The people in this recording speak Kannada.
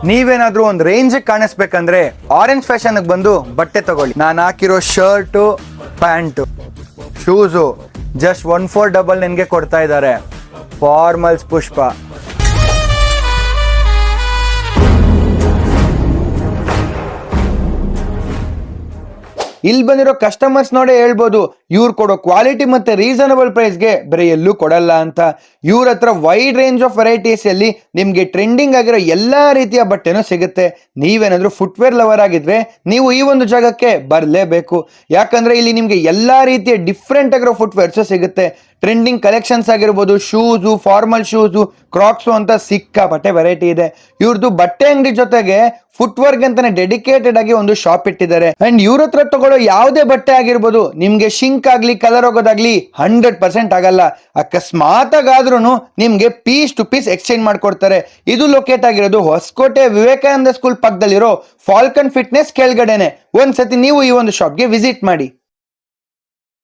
ನೀವೇನಾದ್ರೂ ಒಂದು ರೇಂಜ್ ಕಾಣಿಸ್ಬೇಕಂದ್ರೆ ಆರೆಂಜ್ ಫ್ಯಾಷನ್ ಬಂದು ಬಟ್ಟೆ ತಗೊಳ್ಳಿ. ನಾನು ಹಾಕಿರೋ ಶರ್ಟು, ಪ್ಯಾಂಟು, ಶೂಸು ಜಸ್ಟ್ 1499 ಕೊಡ್ತಾ ಇದ್ದಾರೆ. ಫಾರ್ಮಲ್ಸ್ ಪುಷ್ಪ. ಇಲ್ಲಿ ಬಂದಿರೋ ಕಸ್ಟಮರ್ಸ್ ನೋಡೇ ಹೇಳ್ಬೋದು ಇವ್ರು ಕೊಡೋ ಕ್ವಾಲಿಟಿ ಮತ್ತೆ ರೀಸನಬಲ್ ಪ್ರೈಸ್ಗೆ ಬೇರೆ ಎಲ್ಲೂ ಕೊಡಲ್ಲ ಅಂತ. ಇವ್ರ ಹತ್ರ ವೈಡ್ ರೇಂಜ್ ಆಫ್ ವೆರೈಟೀಸ್ ಅಲ್ಲಿ ನಿಮ್ಗೆ ಟ್ರೆಂಡಿಂಗ್ ಆಗಿರೋ ಎಲ್ಲಾ ರೀತಿಯ ಬಟ್ಟೆನೂ ಸಿಗುತ್ತೆ. ನೀವೇನಾದ್ರೂ ಫುಟ್ವೇರ್ ಲವರ್ ಆಗಿದ್ರೆ ನೀವು ಈ ಒಂದು ಜಾಗಕ್ಕೆ ಬರಲೇಬೇಕು. ಯಾಕಂದ್ರೆ ಇಲ್ಲಿ ನಿಮ್ಗೆ ಎಲ್ಲಾ ರೀತಿಯ ಡಿಫ್ರೆಂಟ್ ಆಗಿರೋ ಫುಟ್ವೇರ್ಸ್ ಸಿಗುತ್ತೆ. ಟ್ರೆಂಡಿಂಗ್ ಕಲೆಕ್ಷನ್ಸ್ ಆಗಿರ್ಬೋದು, ಶೂಸು, ಫಾರ್ಮಲ್ ಶೂಸು, ಕ್ರಾಕ್ಸು ಅಂತ ಸಿಕ್ಕಾಪಟ್ಟೆ ವೆರೈಟಿ ಇದೆ. ಇವ್ರದ್ದು ಬಟ್ಟೆ ಅಂಗಡಿ ಜೊತೆಗೆ ಫುಟ್ವೇರ್ಗೆ ಅಂತಾನೆ ಡೆಡಿಕೇಟೆಡ್ ಆಗಿ ಒಂದು ಶಾಪ್ ಇಟ್ಟಿದ್ದಾರೆ. ಅಂಡ್ ಇವ್ರ ಹತ್ರ ತಗೊಳ್ಳೋ ಯಾವುದೇ ಬಟ್ಟೆ ಆಗಿರ್ಬೋದು ನಿಮ್ಗೆ ಶಿಂಕ್ ಆಗ್ಲಿ, ಕಲರ್ ಹೋಗೋದಾಗ್ಲಿ 100% ಆಗಲ್ಲ. ಅಕಸ್ಮಾತ್ ಆಗಾದ್ರೂ ನಿಮ್ಗೆ ಪೀಸ್ ಟು ಪೀಸ್ ಎಕ್ಸ್ಚೇಂಜ್ ಮಾಡ್ಕೊಡ್ತಾರೆ. ಇದು ಲೊಕೇಟ್ ಆಗಿರೋದು ಹೊಸಕೋಟೆ ವಿವೇಕಾನಂದ ಸ್ಕೂಲ್ ಪಕ್ಕದಲ್ಲಿರೋ ಫಾಲ್ಕನ್ ಫಿಟ್ನೆಸ್ ಕೆಳಗಡೆನೆ. ಒಂದ್ಸತಿ ನೀವು ಈ ಒಂದು ಶಾಪ್ಗೆ ವಿಸಿಟ್ ಮಾಡಿ.